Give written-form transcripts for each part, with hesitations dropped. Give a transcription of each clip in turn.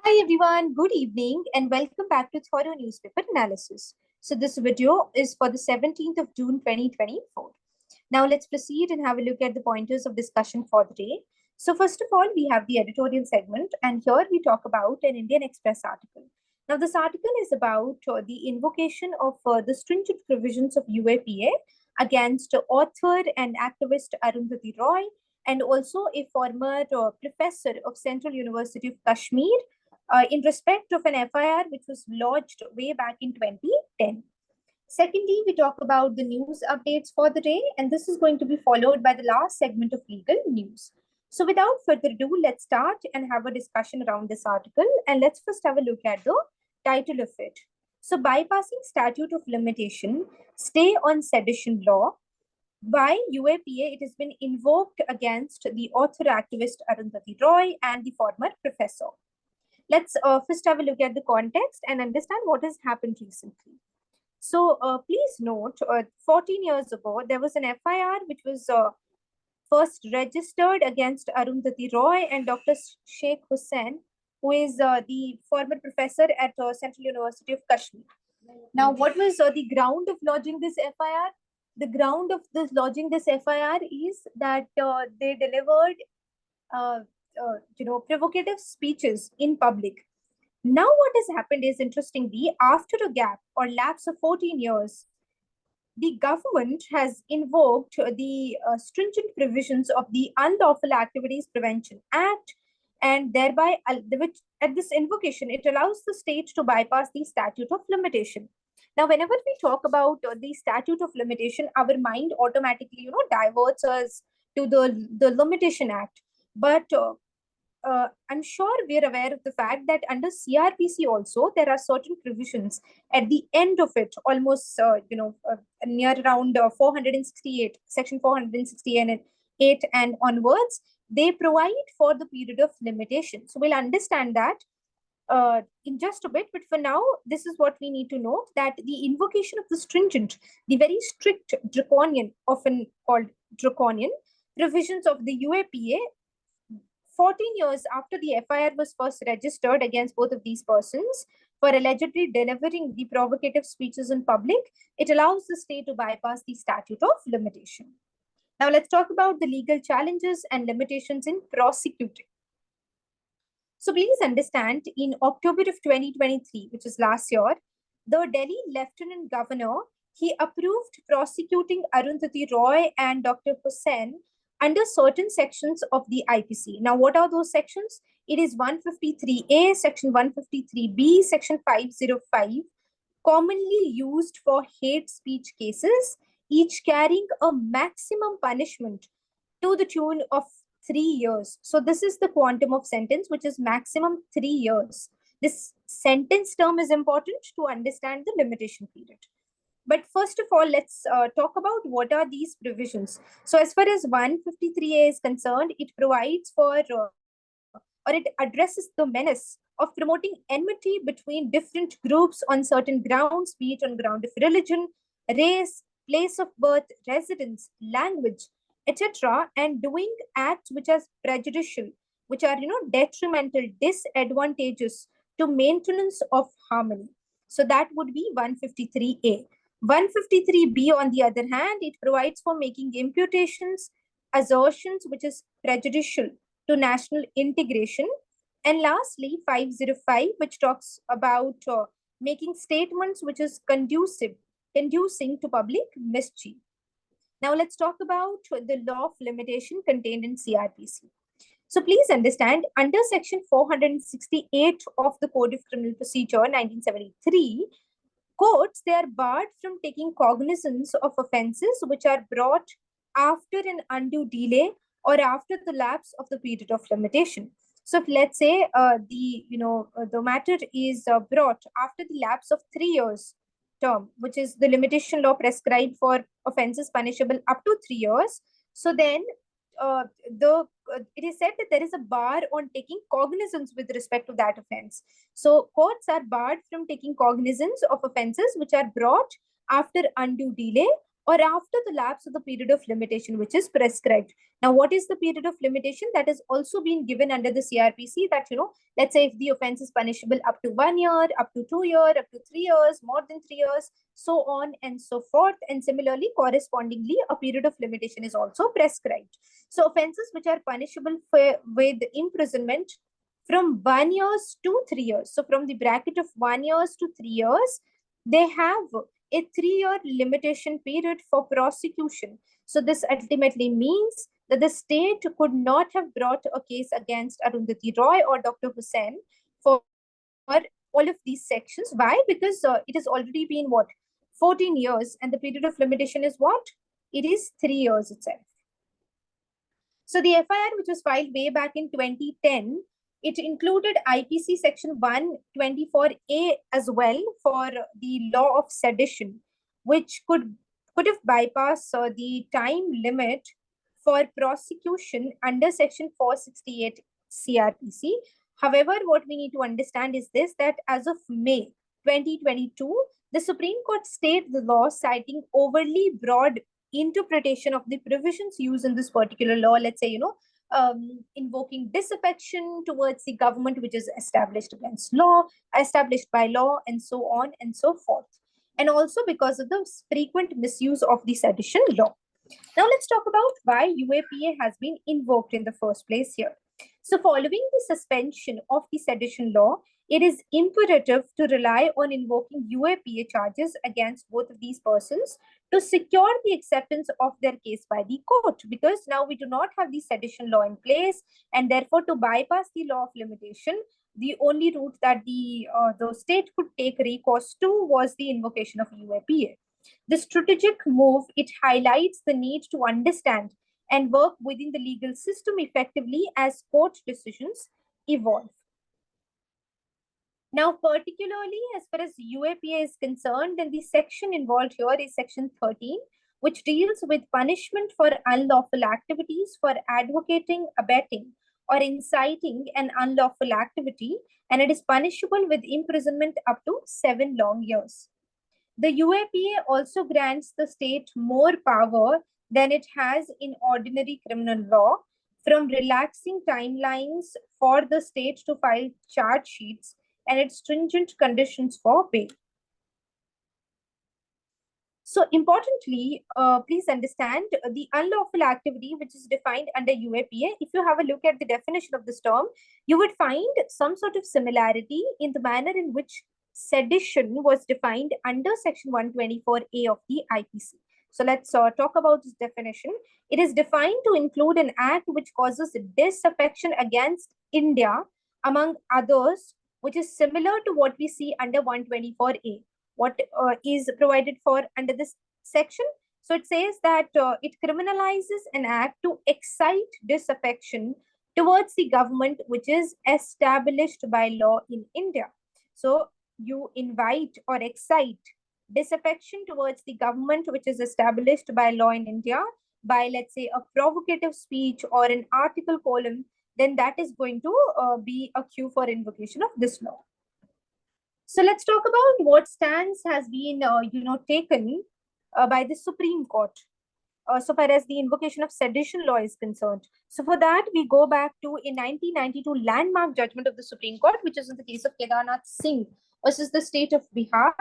Hi everyone, good evening and welcome back to Thorough Newspaper Analysis. So this video is for the 17th of June 2024. Now let's proceed and have a look at the pointers of discussion for the day. So first of all, we have the editorial segment and here we talk about an Indian Express article. Now this article is about the invocation of the stringent provisions of UAPA against author and activist Arundhati Roy and also a former professor of Central University of Kashmir in respect of an FIR which was lodged way back in 2010. Secondly, we talk about the news updates for the day, and this is going to be followed by the last segment of legal news. So without further ado, let's start and have a discussion around this article. And let's first have a look at the title of it. So bypassing statute of limitation, stay on sedition law. By UAPA, it has been invoked against the author activist Arundhati Roy and the former professor. Let's first have a look at the context and understand what has happened recently. So please note, 14 years ago, there was an FIR which was first registered against Arundhati Roy and Dr. Sheikh Hussain, who is the former professor at Central University of Kashmir. Now, what was the ground of lodging this FIR? The ground of this lodging this FIR is that they delivered provocative speeches in public. Now what has happened is, interestingly, after a gap or lapse of 14 years, the government has invoked the stringent provisions of the Unlawful Activities Prevention Act, and thereby, which at this invocation, it allows the state to bypass the statute of limitation. Now, whenever we talk about the statute of limitation, our mind automatically, diverts us to the Limitation Act. But I'm sure we're aware of the fact that under CRPC also, there are certain provisions at the end of it, almost, near around 468, section 468 and onwards, they provide for the period of limitation. So we'll understand that in just a bit, but for now, this is what we need to know, that the invocation of the stringent, the very strict draconian, often called draconian, provisions of the UAPA, 14 years after the FIR was first registered against both of these persons for allegedly delivering the provocative speeches in public, it allows the state to bypass the statute of limitation. Now let's talk about the legal challenges and limitations in prosecuting. So please understand, in October of 2023, which is last year, the Delhi Lieutenant Governor, he approved prosecuting Arundhati Roy and Dr. Hussain under certain sections of the IPC. Now, what are those sections? It is 153A, Section 153B, Section 505, commonly used for hate speech cases, each carrying a maximum punishment to the tune of 3 years. So this is the quantum of sentence, which is maximum 3 years. This sentence term is important to understand the limitation period. But first of all, let's talk about what are these provisions. So as far as 153A is concerned, it provides for, or it addresses the menace of promoting enmity between different groups on certain grounds, be it on ground of religion, race, place of birth, residence, language, etc., and doing acts which are prejudicial, which are, detrimental, disadvantageous to maintenance of harmony. So that would be 153A. 153B, on the other hand, it provides for making imputations, assertions which is prejudicial to national integration. And lastly, 505, which talks about making statements which is conducing to public mischief. Now let's talk about the law of limitation contained in CRPC. So please understand, under section 468 of the Code of Criminal Procedure 1973, courts, they are barred from taking cognizance of offences which are brought after an undue delay or after the lapse of the period of limitation. So if, let's say the matter is brought after the lapse of 3 years term, which is the limitation law prescribed for offences punishable up to 3 years, so then it is said that there is a bar on taking cognizance with respect to that offense. So courts are barred from taking cognizance of offences which are brought after undue delay or after the lapse of the period of limitation, which is prescribed. Now, what is the period of limitation? That has also been given under the CRPC that, let's say if the offense is punishable up to 1 year, up to 2 years, up to 3 years, more than 3 years, so on and so forth. And similarly, correspondingly, a period of limitation is also prescribed. So offenses which are punishable with imprisonment from 1 year to 3 years. So from the bracket of 1 year to 3 years, they have a 3-year limitation period for prosecution. So this ultimately means that the state could not have brought a case against Arundhati Roy or Dr. Hussain for all of these sections. Why? Because it has already been 14 years, and the period of limitation is what? It is 3 years itself. So the FIR, which was filed way back in 2010, it included IPC section 124A as well for the law of sedition, which could have bypassed the time limit for prosecution under section 468 CRPC. However, what we need to understand is this, that as of May 2022, the Supreme Court stayed the law, citing overly broad interpretation of the provisions used in this particular law. Let's say, invoking disaffection towards the government, which is established by law, and so on and so forth. And also because of the frequent misuse of the sedition law. Now let's talk about why UAPA has been invoked in the first place here. So following the suspension of the sedition law, it is imperative to rely on invoking UAPA charges against both of these persons to secure the acceptance of their case by the court, because now we do not have the sedition law in place, and therefore to bypass the law of limitation, the only route that the state could take recourse to was the invocation of UAPA. The strategic move, it highlights the need to understand and work within the legal system effectively as court decisions evolve. Now, particularly as far as UAPA is concerned, then the section involved here is section 13, which deals with punishment for unlawful activities for advocating, abetting, or inciting an unlawful activity, and it is punishable with imprisonment up to 7 long years. The UAPA also grants the state more power than it has in ordinary criminal law, from relaxing timelines for the state to file charge sheets and its stringent conditions for bail. So importantly, please understand the unlawful activity which is defined under UAPA. If you have a look at the definition of this term, you would find some sort of similarity in the manner in which sedition was defined under section 124A of the IPC. So let's talk about this definition. It is defined to include an act which causes disaffection against India, among others, which is similar to what we see under 124A. What is provided for under this section? So it says that it criminalizes an act to excite disaffection towards the government which is established by law in India. So you invite or excite disaffection towards the government which is established by law in India by, let's say, a provocative speech or an article column, then that is going to be a cue for invocation of this law. So let's talk about what stance has been, taken by the Supreme Court so far as the invocation of sedition law is concerned. So for that, we go back to a 1992 landmark judgment of the Supreme Court, which is in the case of Kedarnath Singh versus the state of Bihar,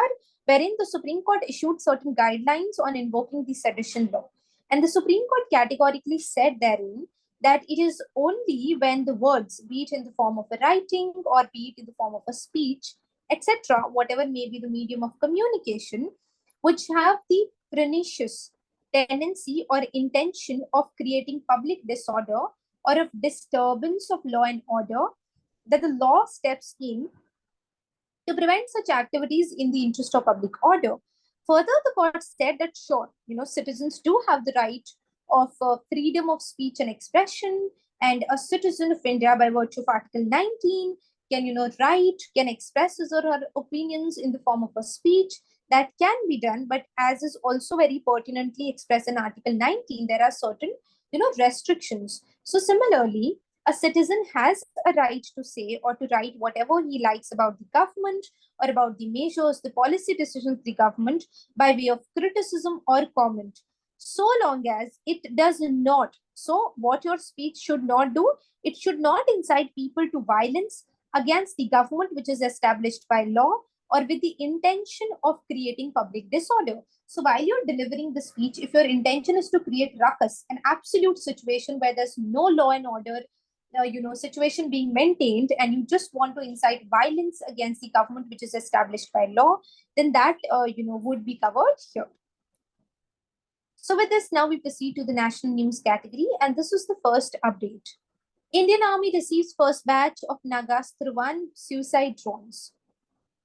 wherein the Supreme Court issued certain guidelines on invoking the sedition law. And the Supreme Court categorically said therein that it is only when the words, be it in the form of a writing or be it in the form of a speech, etc., whatever may be the medium of communication, which have the pernicious tendency or intention of creating public disorder or of disturbance of law and order, that the law steps in to prevent such activities in the interest of public order. Further, the court said that sure, citizens do have the right of freedom of speech and expression, and a citizen of India by virtue of Article 19 can, write, can express his or her opinions in the form of a speech. That can be done, but as is also very pertinently expressed in Article 19, there are certain, restrictions. So similarly, A citizen has a right to say or to write whatever he likes about the government or about the measures, the policy decisions of the government by way of criticism or comment, so long as it does not. So, what your speech should not do, it should not incite people to violence against the government which is established by law or with the intention of creating public disorder. So while you're delivering the speech, if your intention is to create ruckus, an absolute situation where there's no law and order, situation being maintained, and you just want to incite violence against the government which is established by law, then that would be covered here. So with this, now we proceed to the national news category, and this was the first update. Indian Army receives first batch of Nagastra 1 suicide drones.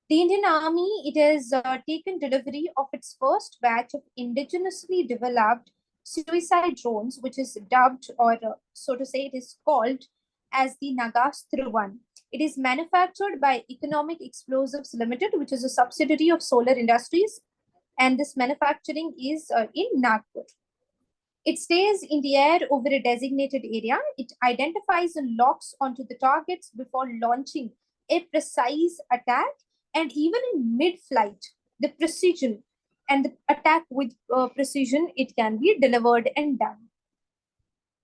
The Indian Army, it has taken delivery of its first batch of indigenously developed suicide drones, which is dubbed, or so to say, it is called as the Nagastra 1. It is manufactured by Economic Explosives Limited, which is a subsidiary of Solar Industries, and this manufacturing is in Nagpur. It stays in the air over a designated area. It identifies and locks onto the targets before launching a precise attack, and even in mid-flight, the precision and the attack with precision, it can be delivered and done.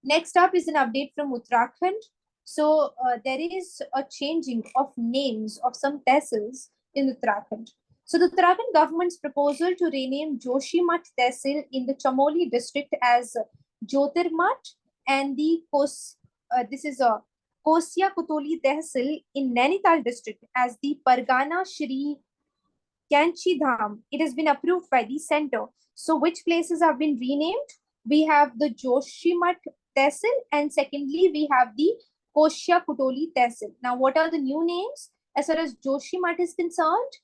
Next up is an update from Uttarakhand. So there is a changing of names of some tehsils in Uttarakhand. So the Uttarakhand government's proposal to rename Joshimath tehsil in the Chamoli district as Jyotirmath, and the Kosiyakutoli tehsil in Nainital district as the Pargana Shri Kainchi Dham, it has been approved by the center. So which places have been renamed? We have the Joshimath tehsil, and secondly, we have the Kosiyakutoli tehsil. Now, what are the new names? As far as Joshimath is concerned,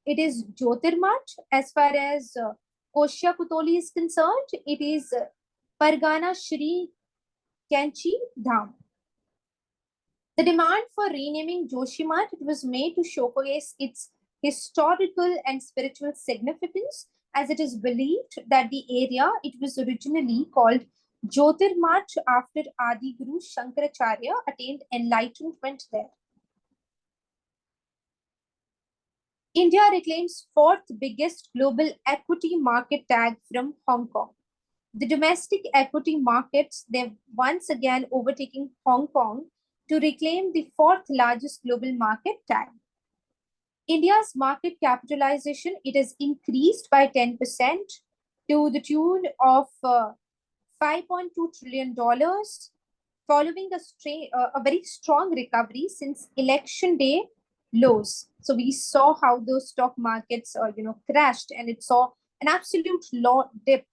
it is Jyotirmath. As far as Kosiyakutoli is concerned, it is Pargana Shri Kainchi Dham. The demand for renaming Joshimath, it was made to showcase its historical and spiritual significance, as it is believed that the area, it was originally called Jyotirmath after Adi Guru Shankaracharya attained enlightenment there. India reclaims fourth biggest global equity market tag from Hong Kong. The domestic equity markets, they've once again overtaken Hong Kong to reclaim the fourth largest global market tag. India's market capitalization, it has increased by 10% to the tune of $5.2 trillion, following a very strong recovery since election day lows. So we saw how those stock markets crashed, and it saw an absolute low dip.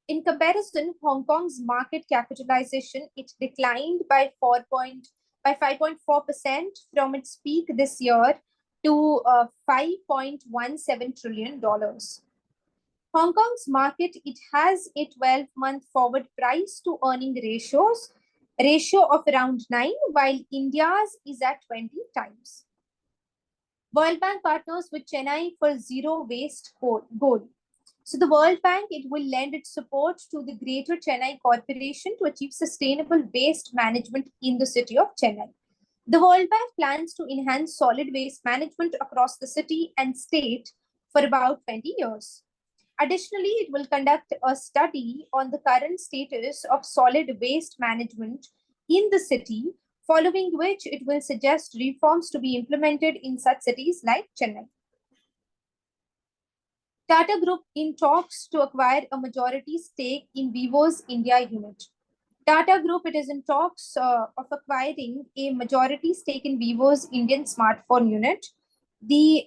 In comparison, Hong Kong's market capitalization, it declined by 5.4% from its peak this year to $5.17 trillion. Hong Kong's market, it has a 12-month forward price to earning ratio of around 9, while India's is at 20 times. World Bank partners with Chennai for zero waste goal. So the World Bank, it will lend its support to the Greater Chennai Corporation to achieve sustainable waste management in the city of Chennai. The World Bank plans to enhance solid waste management across the city and state for about 20 years. Additionally, it will conduct a study on the current status of solid waste management in the city, following which it will suggest reforms to be implemented in such cities like Chennai. Tata Group in talks to acquire a majority stake in Vivo's India unit. Tata Group, it is in talks of acquiring a majority stake in Vivo's Indian smartphone unit. The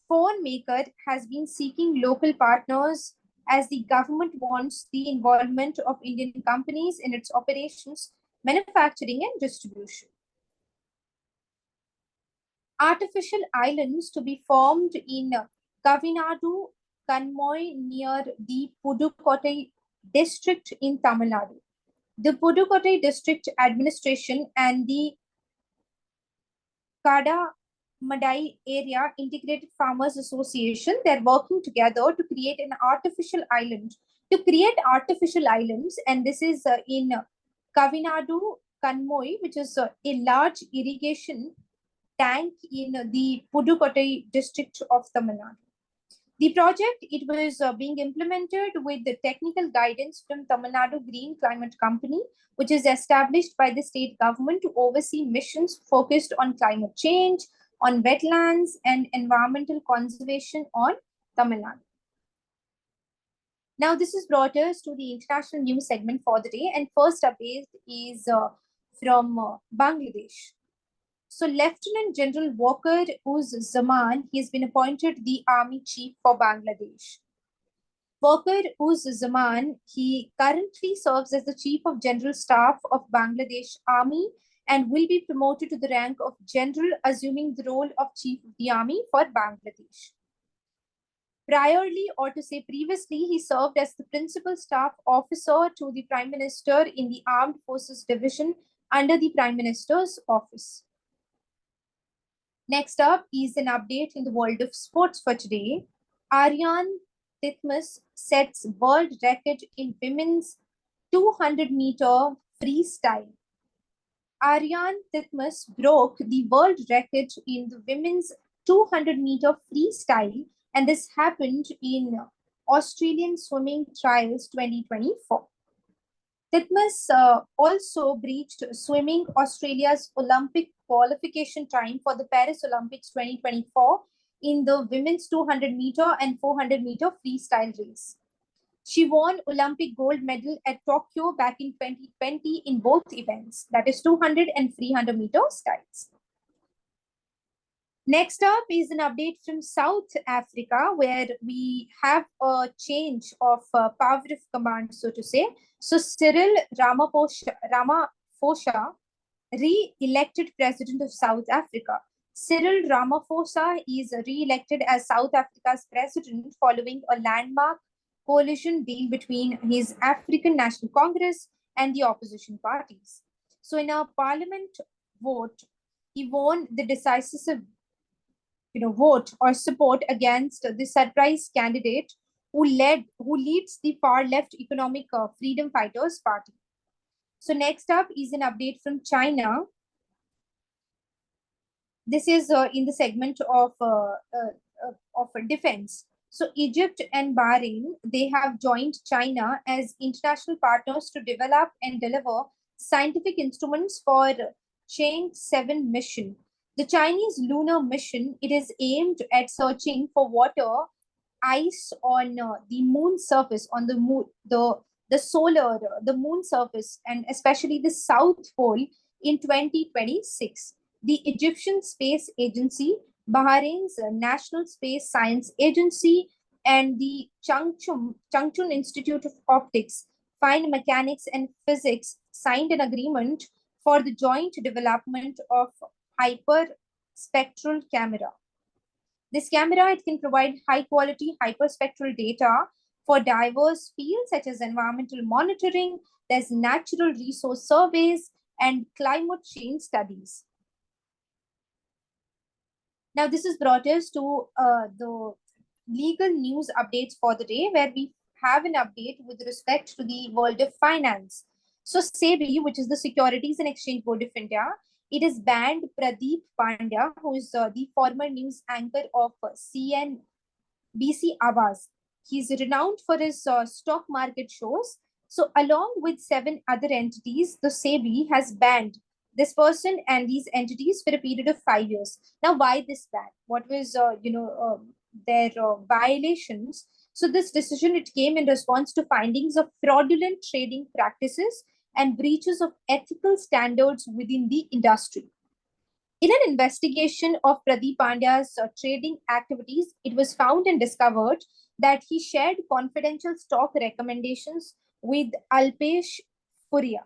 phone maker has been seeking local partners as the government wants the involvement of Indian companies in its operations, manufacturing, and distribution. Artificial islands to be formed in Kavinadu, Kanmoi, near the Pudukottai district in Tamil Nadu. The Pudukottai district administration and the Madai Area Integrated Farmers Association, they're working together to create an artificial island, and this is in Kavinadu, Kanmoi, which is a large irrigation tank in the Pudukottai district of Tamil Nadu. The project, it was being implemented with the technical guidance from Tamil Nadu Green Climate Company, which is established by the state government to oversee missions focused on climate change, on wetlands, and environmental conservation on Tamil Nadu. Now, this has brought us to the international news segment for the day, and first update is from Bangladesh. So, Lieutenant General Waker-Uz-Zaman, he has been appointed the Army Chief for Bangladesh. Waker-Uz-Zaman, he currently serves as the Chief of General Staff of Bangladesh Army and will be promoted to the rank of General, assuming the role of Chief of the Army for Bangladesh. Priorly, or to say previously, he served as the Principal Staff Officer to the Prime Minister in the Armed Forces Division under the Prime Minister's office. Next up is an update in the world of sports for today. Ariarne Titmus sets world record in women's 200-meter freestyle. Ariarne Titmus broke the world record in the women's 200-meter freestyle, and this happened in Australian Swimming Trials 2024. Titmus also breached Swimming Australia's Olympic qualification time for the Paris Olympics 2024 in the women's 200-meter and 400-meter freestyle race. She won Olympic gold medal at Tokyo back in 2020 in both events, that is 200 and 300-meter styles. Next up is an update from South Africa, where we have a change of power of command, so to say. So Cyril Ramaphosa, re-elected president of South Africa. Cyril Ramaphosa is re-elected as South Africa's president following a landmark coalition deal between his African National Congress and the opposition parties. So in a parliament vote, he won the decisive vote or support against the surprise candidate who leads the far-left Economic Freedom Fighters Party. So next up is an update from China. This is in the segment of defense. So Egypt and Bahrain, they have joined China as international partners to develop and deliver scientific instruments for Chang'e 7 mission. The Chinese lunar mission, it is aimed at searching for water, ice on the moon surface, on the moon, the moon surface, and especially the South Pole in 2026. The Egyptian Space Agency, Bahrain's National Space Science Agency, and the Changchun Institute of Optics, Fine Mechanics and Physics signed an agreement for the joint development of hyperspectral camera. This camera, it can provide high-quality hyperspectral data for diverse fields such as environmental monitoring, there's natural resource surveys, and climate change studies. Now, this has brought us to the legal news updates for the day, where we have an update with respect to the world of finance. So SEBI, which is the Securities and Exchange Board of India, it has banned Pradeep Pandya, who is the former news anchor of CNBC Awaaz. He's renowned for his stock market shows. So along with 7 other entities, the SEBI has banned this person and these entities for a period of 5 years. Now, why this ban? What was, their violations? So this decision, it came in response to findings of fraudulent trading practices and breaches of ethical standards within the industry. In an investigation of Pradeep Pandya's trading activities, it was found and discovered that he shared confidential stock recommendations with Alpesh Furia.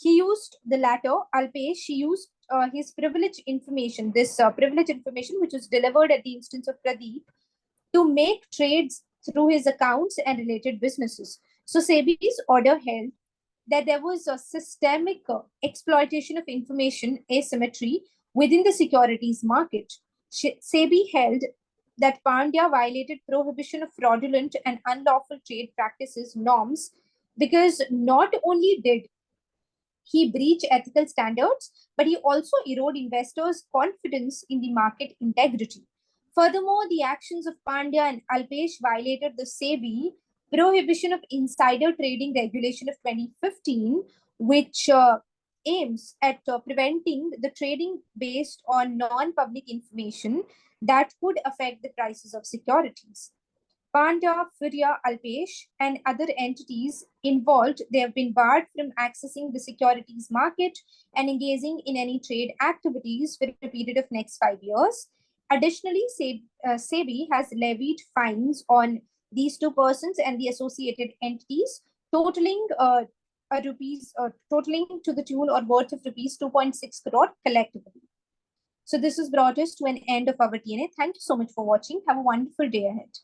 He used the latter, Alpesh, he used his privileged information, privileged information which was delivered at the instance of Pradeep, to make trades through his accounts and related businesses. So SEBI's order held that there was a systemic exploitation of information asymmetry within the securities market. SEBI held that Pandya violated prohibition of fraudulent and unlawful trade practices norms because not only did He breached ethical standards, but he also eroded investors' confidence in the market integrity. Furthermore, the actions of Pandya and Alpesh violated the SEBI Prohibition of Insider Trading Regulation of 2015, which aims at preventing the trading based on non-public information that could affect the prices of securities. Panda, Firya, Alpesh, and other entities involved, they have been barred from accessing the securities market and engaging in any trade activities for a period of next 5 years. Additionally, SEBI has levied fines on these two persons and the associated entities, totaling totaling to the tune or worth of rupees 2.6 crore collectively. So this has brought us to an end of our DNA. Thank you so much for watching. Have a wonderful day ahead.